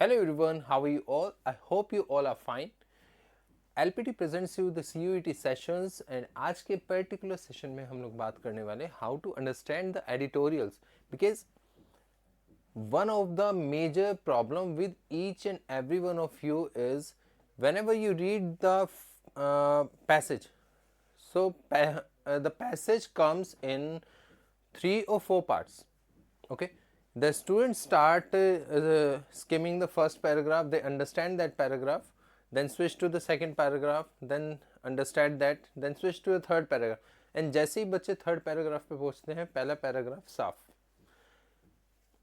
Hello everyone, how are you all? I hope you all are fine. LPT presents you the CUET sessions and आज के particular session में हम लोग बात करने वाले how to understand the editorials because one of the major problem with each and every one of you is whenever you read the passage. So the passage comes in 3 or 4 parts. Okay, the students start skimming the first paragraph, they understand that paragraph, then switch to the second paragraph, then understand that, then switch to the third paragraph. And जैसे ही बच्चे third paragraph पे पहुंचते हैं पहला paragraph साफ.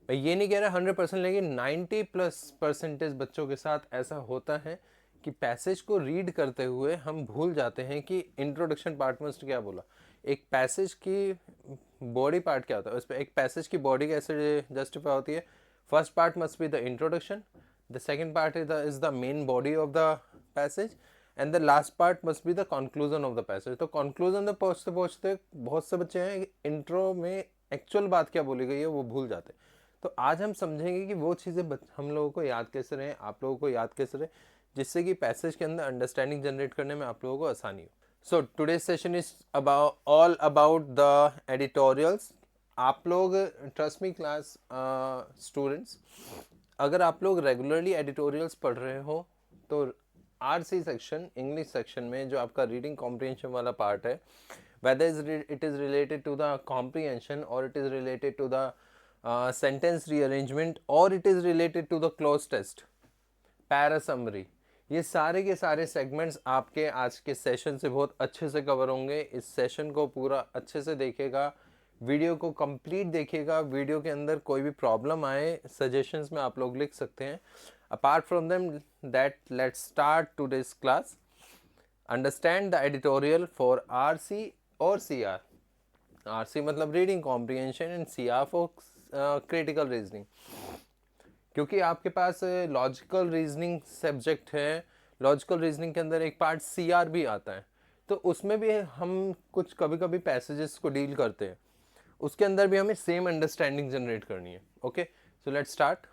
मैं ये नहीं कह रहा 100% लेकिन 90+% बच्चों के साथ ऐसा होता है कि पैसेज को रीड करते हुए हम भूल जाते हैं कि इंट्रोडक्शन पार्ट में उसने क्या बोला. एक पैसेज की बॉडी पार्ट क्या होता है, उस पर एक पैसेज की बॉडी कैसे जस्टिफाई होती है. First part must be the introduction, the second part is the main body of the passage and the last part must be the conclusion of the passage. तो कंक्लूजन तक पहुँचते पहुँचते बहुत से बच्चे हैं इंट्रो में एक्चुअल बात क्या बोली गई है वो भूल जाते हैं. तो आज हम समझेंगे कि वो चीज़ें हम लोगों को याद कैसे रहें, आप लोगों को याद कैसे रहे, जिससे कि पैसेज के अंदर अंडरस्टैंडिंग जनरेट करने में आप लोगों को आसानी हो. So today session is about all about the editorials. आप लोग ट्रस्ट मी क्लास स्टूडेंट्स, अगर आप लोग रेगुलरली एडिटोरियल्स पढ़ रहे हो तो आरसी सेक्शन इंग्लिश सेक्शन में जो आपका रीडिंग कॉम्प्रिहेंशन वाला पार्ट है, whether it is related to the comprehension or it is related to the sentence rearrangement or it is related to the cloze test, para summary, ये सारे के सारे segments आपके आज के सेशन से बहुत अच्छे से कवर होंगे. इस सेशन को पूरा अच्छे से देखेगा, वीडियो को कंप्लीट देखिएगा. वीडियो के अंदर कोई भी प्रॉब्लम आए सजेशंस में आप लोग लिख सकते हैं. Apart from them that let's start today's class. Understand the editorial for RC और सीआर. आरसी मतलब reading comprehension and CR for critical reasoning. क्योंकि आपके पास लॉजिकल रीजनिंग सब्जेक्ट है, लॉजिकल रीजनिंग के अंदर एक पार्ट सीआर भी आता है, तो उसमें भी हम कुछ कभी कभी पैसेजेस को डील करते हैं, उसके अंदर भी हमें सेम अंडरस्टैंडिंग जनरेट करनी है. Okay, so let's start.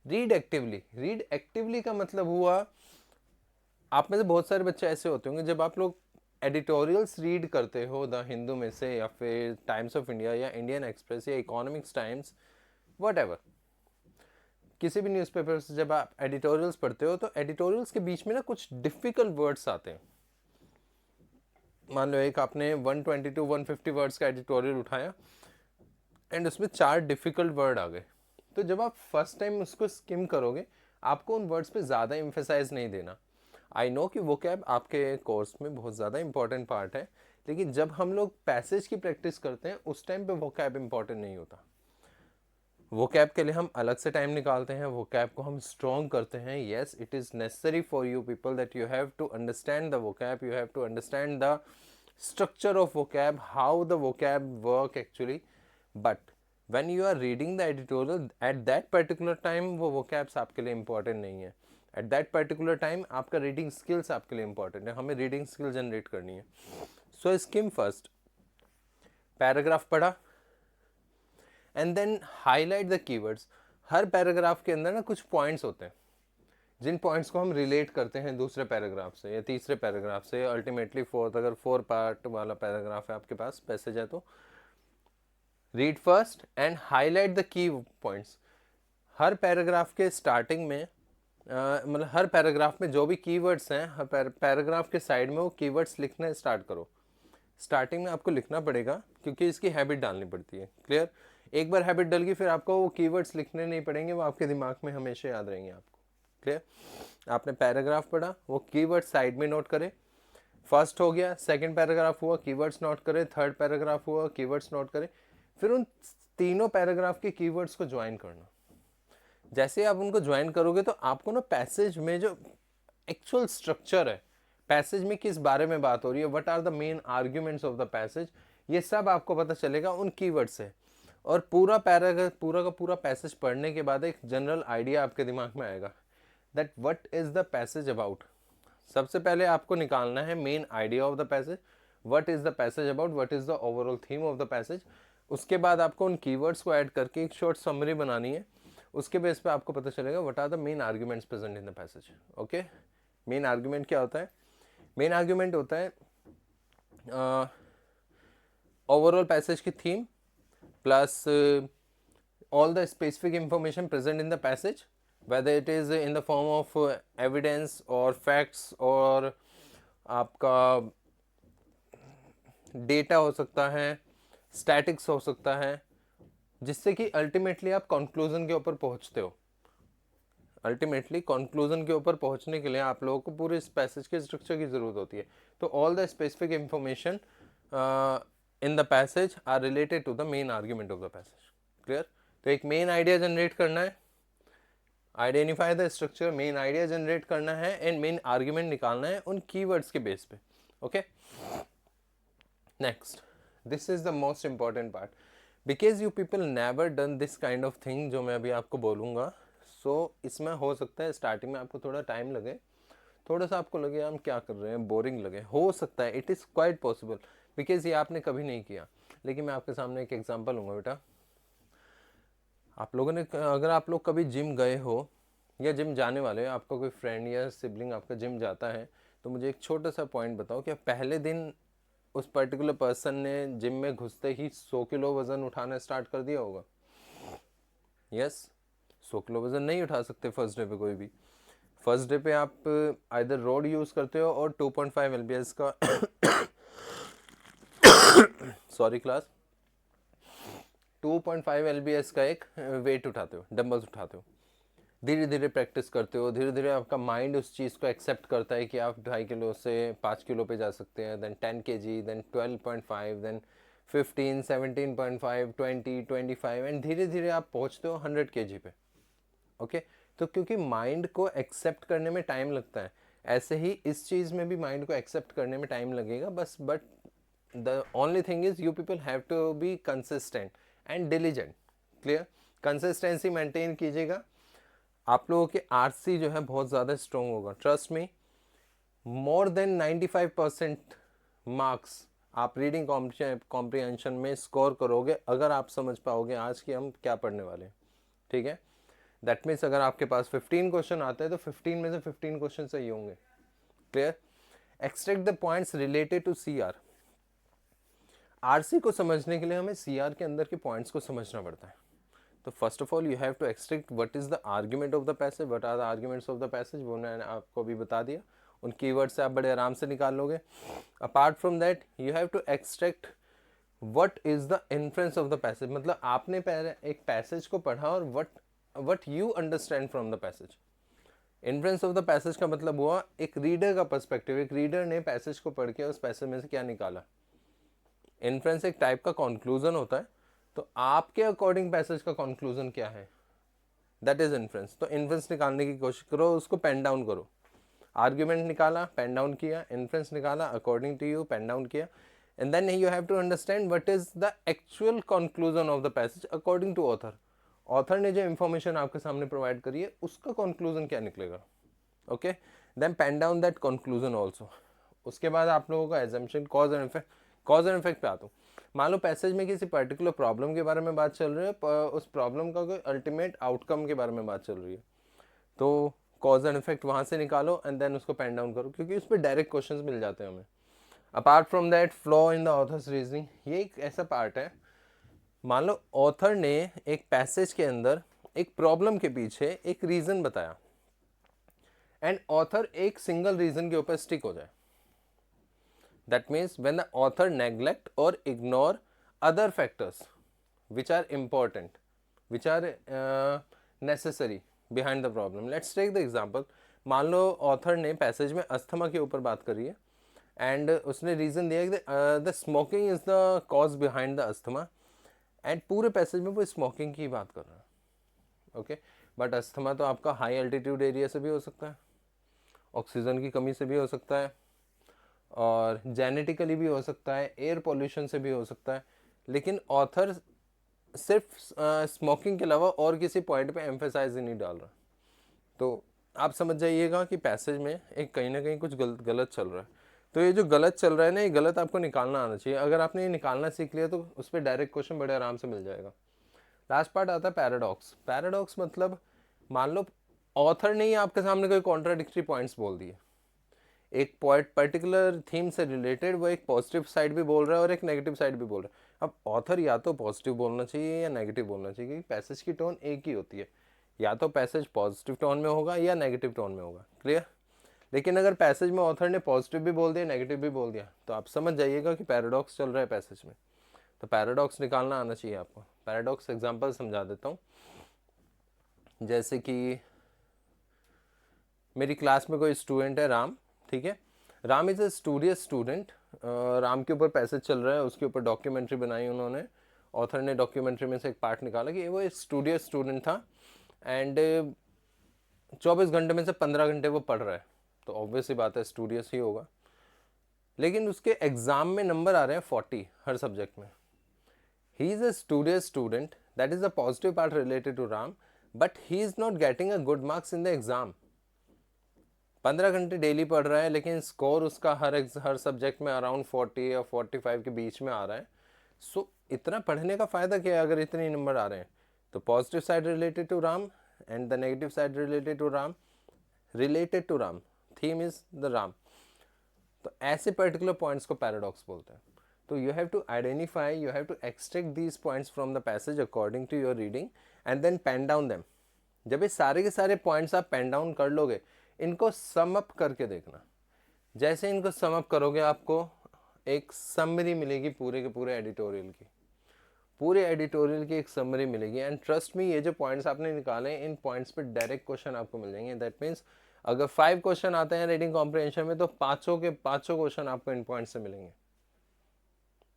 Read actively. Read actively का मतलब हुआ, आप में से बहुत सारे बच्चे ऐसे होते होंगे जब आप लोग एडिटोरियल्स रीड करते हो द हिंदू में से या फिर टाइम्स ऑफ इंडिया या इंडियन एक्सप्रेस या इकोनॉमिक्स टाइम्स, वट किसी भी न्यूज़पेपर से जब आप एडिटोरियल्स पढ़ते हो तो एडिटोरियल्स के बीच में ना कुछ डिफ़िकल्ट वर्ड्स आते हैं. मान लो एक आपने 120 to 150 वर्ड्स का एडिटोरियल उठाया एंड उसमें 4 डिफ़िकल्ट वर्ड आ गए. तो जब आप फर्स्ट टाइम उसको स्किम करोगे आपको उन वर्ड्स पे ज़्यादा एम्फेसाइज नहीं देना. आई नो कि वोकैब आपके कोर्स में बहुत ज़्यादा इंपॉर्टेंट पार्ट है, लेकिन जब हम लोग पैसेज की प्रैक्टिस करते हैं उस टाइम पे वोकैब इंपॉर्टेंट नहीं होता. वोकैब के लिए हम अलग से टाइम निकालते हैं, वोकैब को हम स्ट्रॉन्ग करते हैं. Yes, it is necessary for you people that you have to understand the vocab, you have to understand the structure of vocab, how the vocab work actually. But when you are reading the editorial at that particular time वो vocabs आपके लिए important नहीं है. At that particular time आपका reading skills आपके लिए important है, हमें reading skill generate करनी है. So skim first, paragraph पढ़ा and then highlight the keywords. Her paragraph के अंदर ना कुछ पॉइंट्स होते हैं जिन पॉइंट्स को हम रिलेट करते हैं दूसरे पैराग्राफ से या तीसरे पैराग्राफ से, अल्टीमेटली फोर्थ. अगर 4 पार्ट वाला पैराग्राफ है आपके पास पैसेज है तो read first and highlight the key points. Her paragraph के स्टार्टिंग में मतलब हर पैराग्राफ में जो भी कीवर्ड्स हैं हर पैराग्राफ के साइड में वो कीवर्ड्स लिखना स्टार्ट करो. स्टार्टिंग में आपको लिखना पड़ेगा क्योंकि इसकी हैबिट डालनी पड़ती है. क्लियर? एक बार हैबिट डल गई फिर आपको वो कीवर्ड्स लिखने नहीं पड़ेंगे, वो आपके दिमाग में हमेशा याद रहेंगे आपको. क्लियर? आपने पैराग्राफ पढ़ा, वो कीवर्ड साइड में नोट करें. फर्स्ट हो गया, सेकंड पैराग्राफ हुआ, कीवर्ड्स नोट करें, थर्ड पैराग्राफ हुआ, कीवर्ड्स नोट करें. फिर उन तीनों पैराग्राफ के कीवर्ड्स को ज्वाइन करना. जैसे आप उनको ज्वाइन करोगे तो आपको ना पैसेज में जो एक्चुअल स्ट्रक्चर है, पैसेज में किस बारे में बात हो रही है, what are the main arguments of the passage, ये सब आपको पता चलेगा उन कीवर्ड से. और पूरा पैराग्राफ पूरा का पूरा पैसेज पढ़ने के बाद एक जनरल आइडिया आपके दिमाग में आएगा that what is the passage about. सबसे पहले आपको निकालना है main idea of the passage, what is the passage about, what is the overall theme of the passage. उसके बाद आपको उन कीवर्ड्स को ऐड करके एक शॉर्ट समरी बनानी है. उसके बेस पे आपको पता चलेगा what are the main arguments present in the passage. Okay, main argument क्या होता है? मेन आर्ग्यूमेंट होता है ओवरऑल पैसेज की theme plus all the specific information present in the passage, whether it is in the form of evidence or facts or आपका data हो सकता है, स्टैटिक्स हो सकता है, जिससे कि अल्टीमेटली आप कंक्लूजन के ऊपर पहुंचते हो। अल्टीमेटली कंक्लूजन के ऊपर पहुंचने के लिए आप लोगों को पूरे इस पैसेज के स्ट्रक्चर की जरूरत होती है। तो all the specific information in the passage are related to the main argument of the passage. Clear? तो एक मेन आइडिया जनरेट करना है, identify the structure, main idea generate करना है एंड मेन आर्ग्यूमेंट निकालना है उन कीवर्ड्स के बेस पे। Okay, next, this is the most important part because you people never done this kind of thing जो मैं अभी आपको बोलूँगा। सो इसमें हो सकता है स्टार्टिंग में आपको थोड़ा टाइम लगे, थोड़ा सा आपको लगे हम क्या कर रहे हैं, बोरिंग लगे, हो सकता है, it is quite possible because ये आपने कभी नहीं किया। लेकिन मैं आपके सामने एक एग्जाम्पल लूँगा बेटा। आप लोगों ने, अगर आप लोग कभी जिम गए हो या जिम जाने वाले हो, आपका कोई फ्रेंड या सिबलिंग आपका जिम जाता है, तो मुझे एक छोटा सा पॉइंट बताओ कि पहले दिन उस पर्टिकुलर पर्सन ने जिम में घुसते ही 100 किलो वजन उठाना स्टार्ट कर दिया होगा? यस, 100 किलो वजन नहीं उठा सकते फर्स्ट डे पे कोई भी। फर्स्ट डे पे आप आइदर रोड यूज़ करते हो और 2.5 LBS का सॉरी क्लास 2.5 LBS का एक वेट उठाते हो, डंबल्स उठाते हो, धीरे धीरे प्रैक्टिस करते हो, धीरे धीरे आपका माइंड उस चीज़ को एक्सेप्ट करता है कि आप 2.5 किलो से 5 किलो पे जा सकते हैं, then 10 kg, then 12.5, then 15, 17.5, 20, 25 and धीरे धीरे आप पहुंचते हो 100 kg पे। ओके, तो क्योंकि माइंड को एक्सेप्ट करने में टाइम लगता है, ऐसे ही इस चीज़ में भी माइंड को एक्सेप्ट करने में टाइम लगेगा बस। But the only thing is you people have to be consistent and diligent. Clear? Consistency maintain कीजिएगा, आप लोगों के आरसी जो है बहुत ज़्यादा स्ट्रॉन्ग होगा। Trust me, more than 95% marks आप रीडिंग कॉम्प्रिहेंशन में स्कोर करोगे अगर आप समझ पाओगे आज की हम क्या पढ़ने वाले हैं। ठीक है, दैट मीन्स अगर आपके पास 15 क्वेश्चन आते हैं तो 15 में से 15 क्वेश्चन सही होंगे। Clear? Extract the points related to CR. RC को समझने के लिए हमें सीआर के अंदर के पॉइंट्स को समझना पड़ता है। तो first of all you have to extract what is the argument of the passage, what are the arguments of the passage, वो मैंने आपको अभी बता दिया। उन कीवर्ड से आप बड़े आराम से निकाल लोगे। Apart from that you have to extract what is the inference of the passage, मतलब आपने पहले एक पैसेज को पढ़ा और what you understand from the passage. Inference of the passage का मतलब हुआ एक रीडर का पर्सपेक्टिव, एक रीडर ने पैसेज को पढ़ के उस पैसेज में से क्या निकाला। इन्फ्रेंस एक टाइप का कंक्लूजन होता है, तो आपके अकॉर्डिंग पैसेज का कंक्लूजन क्या है, दैट इज इन्फ्रेंस। तो इन्फ्रेंस निकालने की कोशिश करो, उसको पेन डाउन करो। आर्ग्यूमेंट निकाला, पेन डाउन किया, इन्फ्रेंस निकाला, according to you pen down किया, and then you have to understand what is the actual conclusion of the passage according to author. Author ने जो इंफॉर्मेशन आपके सामने प्रोवाइड करी है उसका कंक्लूजन क्या निकलेगा। Okay, then pen down that conclusion also. उसके बाद आप लोगों का assumption, cause and effect. Cause and effect पे आता हूँ। मान लो पैसेज में किसी पर्टिकुलर प्रॉब्लम के बारे में बात चल रही है, उस प्रॉब्लम का कोई अल्टीमेट आउटकम के बारे में बात चल रही है, तो कॉज एंड इफेक्ट वहाँ से निकालो एंड देन उसको पेन डाउन करो, क्योंकि उस पर डायरेक्ट क्वेश्चंस मिल जाते हैं हमें। Apart from that, flaw in the author's reasoning, ये एक ऐसा पार्ट है, मान लो ऑथर ने एक पैसेज के अंदर एक प्रॉब्लम के पीछे एक रीजन बताया एंड ऑथर एक सिंगल रीजन के ऊपर स्टिक हो जाए। That means when the author neglect or ignore other factors which are important, which are necessary behind the problem. Let's take the example. मान लो ऑथर ने पैसेज में asthma के ऊपर बात करी है एंड उसने रीज़न दिया कि the smoking is the cause behind the asthma, and पूरे पैसेज में वो स्मोकिंग की बात कर रहा है। ओके, बट अस्थमा तो आपका हाई एल्टीट्यूड एरिया से भी हो सकता है, ऑक्सीजन की कमी से भी हो सकता है, और जेनेटिकली भी हो सकता है, एयर पोल्यूशन से भी हो सकता है। लेकिन ऑथर सिर्फ स्मोकिंग के अलावा और किसी पॉइंट पे एम्फेसाइज ही नहीं डाल रहा। तो आप समझ जाइएगा कि पैसेज में एक कहीं ना कहीं कुछ गलत चल रहा है। तो ये जो गलत चल रहा है ना, ये गलत आपको निकालना आना चाहिए। अगर आपने ये निकालना सीख लिया तो उस पर डायरेक्ट क्वेश्चन बड़े आराम से मिल जाएगा। लास्ट पार्ट आता है पैराडॉक्स। पैराडॉक्स मतलब मान लो ऑथर ने ही आपके सामने कोई कॉन्ट्राडिक्टरी पॉइंट्स बोल दिए, एक पर्टिकुलर थीम से रिलेटेड वो एक पॉजिटिव साइड भी बोल रहा है और एक नेगेटिव साइड भी बोल रहा है। अब ऑथर या तो पॉजिटिव बोलना चाहिए या नेगेटिव बोलना चाहिए, क्योंकि पैसेज की टोन एक ही होती है, या तो पैसेज पॉजिटिव टोन में होगा या नेगेटिव टोन में होगा। क्लियर? लेकिन अगर पैसेज में ऑथर ने पॉजिटिव भी बोल दिया नेगेटिव भी बोल दिया तो आप समझ जाइएगा कि पैराडॉक्स चल रहा है पैसेज में। तो पैराडॉक्स निकालना आना चाहिए आपको। पैराडॉक्स एग्जांपल समझा देता हूँ। जैसे कि मेरी क्लास में कोई स्टूडेंट है राम, ठीक है। Ram is a studious student. Ram के ऊपर पैसेज चल रहा है, उसके ऊपर डॉक्यूमेंट्री बनाई उन्होंने। ऑथर ने डॉक्यूमेंट्री में से एक पार्ट निकाला कि वो एक स्टूडियस स्टूडेंट था एंड 24 घंटे में से 15 घंटे वो पढ़ रहा है, तो ऑब्वियसली बात है स्टूडियस ही होगा। लेकिन उसके एग्जाम में नंबर आ रहे हैं 40 हर सब्जेक्ट में। He is a studious student, that is a positive part related to Ram, but he is not getting a good marks in the exam. 15 घंटे डेली पढ़ रहा है लेकिन स्कोर उसका हर सब्जेक्ट में अराउंड 40 या 45 के बीच में आ रहा है। सो इतना पढ़ने का फ़ायदा क्या है अगर इतने नंबर आ रहे हैं? तो positive side related to Ram and the negative side related to Ram, theme is the Ram. तो ऐसे पर्टिकुलर पॉइंट्स को पैराडॉक्स बोलते हैं। तो you have to identify, you have to extract these points from the passage according to your reading and then pen down them. जब ये सारे के सारे पॉइंट्स आप पेन डाउन कर लोगे, इनको सम अप करके देखना। जैसे इनको सम अप करोगे आपको एक समरी मिलेगी पूरे के पूरे एडिटोरियल की, पूरे एडिटोरियल की एक समरी मिलेगी। एंड ट्रस्ट मी, ये जो पॉइंट्स आपने निकाले इन पॉइंट्स पे डायरेक्ट क्वेश्चन आपको मिल जाएंगे। दैट मीन्स अगर 5 क्वेश्चन आते हैं रीडिंग कॉम्प्रिहेंशन में तो पांचों के पांचों क्वेश्चन आपको इन पॉइंट से मिलेंगे।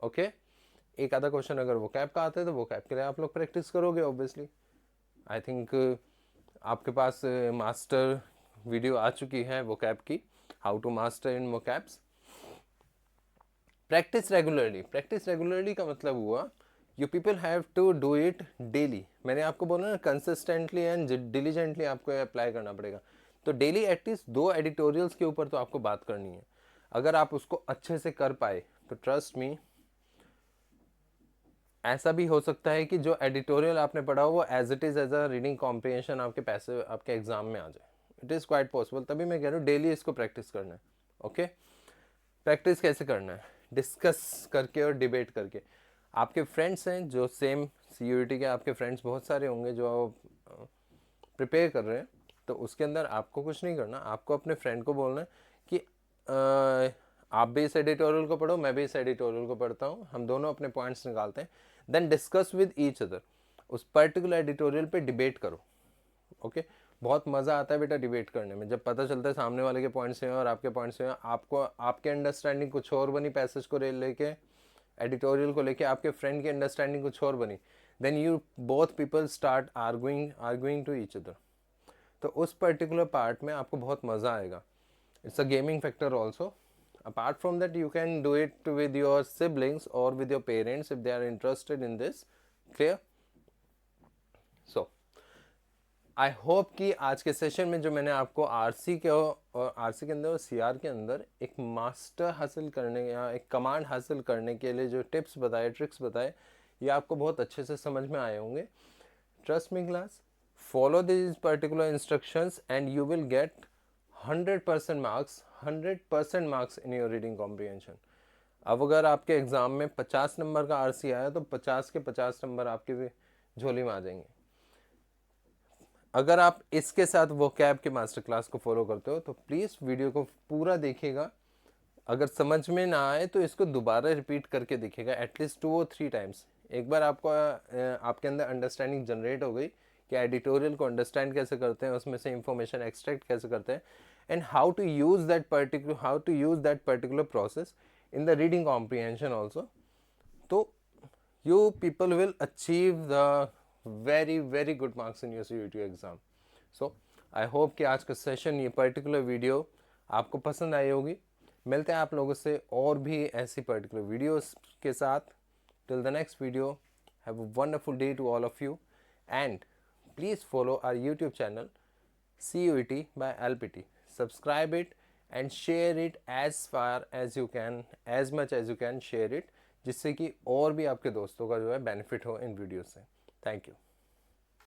ओके एक आधा क्वेश्चन अगर वो कैप का आता है तो वो कैप के लिए आप लोग प्रैक्टिस करोगे ऑब्वियसली। आई थिंक आपके पास मास्टर वीडियो आ चुकी है वो कैप की, हाउ टू मास्टर इन वो caps. Practice regularly. Practice regularly का मतलब हुआ you people have to do it daily. मैंने आपको बोला ना कंसिस्टेंटली एंड डिलीजेंटली आपको अप्लाई करना पड़ेगा। तो डेली एटलीस्ट 2 एडिटोरियल्स के ऊपर तो आपको बात करनी है। अगर आप उसको अच्छे से कर पाए तो ट्रस्ट मी, ऐसा भी हो सकता है कि जो एडिटोरियल आपने पढ़ा हो वो as it is as a reading comprehension आपके पैसे आपके एग्जाम में आ जाए। It is quite possible. तभी मैं कह रहा हूँ डेली इसको प्रैक्टिस करना है। ओके प्रैक्टिस कैसे करना है? डिस्कस करके और डिबेट करके। आपके फ्रेंड्स हैं जो सेम CUET के, आपके फ्रेंड्स बहुत सारे होंगे जो प्रिपेयर कर रहे हैं, तो उसके अंदर आपको कुछ नहीं करना, आपको अपने फ्रेंड को बोलना है कि आप भी इस एडिटोरियल को पढ़ो, मैं भी इस एडिटोरियल को पढ़ता हूँ, हम दोनों अपने पॉइंट्स निकालते हैं, then discuss with each other. उस पर्टिकुलर एडिटोरियल पे डिबेट करो। ओके बहुत मज़ा आता है बेटा डिबेट करने में, जब पता चलता है सामने वाले के पॉइंट्स हैं और आपके पॉइंट्स हैं, आपको आपके अंडरस्टैंडिंग कुछ और बनी पैसेज को लेके, एडिटोरियल को लेके आपके फ्रेंड की अंडरस्टैंडिंग कुछ और बनी, then you both people start arguing to each other. तो उस पर्टिकुलर पार्ट में आपको बहुत मज़ा आएगा। It's a gaming factor also. Apart from that, you can do it with your siblings or with your parents if they are interested in this. Clear? So, I hope कि आज के session में जो मैंने आपको RC के और RC के अंदर और CR के अंदर एक मास्टर हासिल करने या एक कमांड हासिल करने के लिए जो टिप्स बताए, ट्रिक्स बताए, ये आपको बहुत अच्छे से समझ में आए होंगे। Trust me class, follow these particular instructions and you will get 100% marks, 100% marks in your reading comprehension. अब अगर आपके एग्ज़ाम में 50 नंबर का RC आया तो 50 के 50 नंबर आपके भी झोली में आ जाएंगे। अगर आप इसके साथ वो कैब के मास्टर क्लास को फॉलो करते हो तो प्लीज़ वीडियो को पूरा देखिएगा। अगर समझ में ना आए तो इसको दोबारा रिपीट करके देखिएगा एटलीस्ट 2 और 3 टाइम्स। एक बार आपको आपके अंदर अंडरस्टैंडिंग जनरेट हो गई कि एडिटोरियल को अंडरस्टैंड कैसे करते हैं, उसमें से इंफॉर्मेशन एक्सट्रैक्ट कैसे करते हैं, and how to use that particular process in the reading comprehension also, तो you people will achieve the very good marks in your CUET exam. So I hope कि आज का सेशन, ये पर्टिकुलर वीडियो आपको पसंद आई होगी। मिलते हैं आप लोगों से और भी ऐसी पर्टिकुलर वीडियोस के साथ। Till the next video, have a wonderful day to all of you and please follow our YouTube channel CUET by LPT. Subscribe it and share it as far as you can, as much as you can share it, जिससे कि और भी आपके दोस्तों का जो है benefit हो इन वीडियो से। Thank you.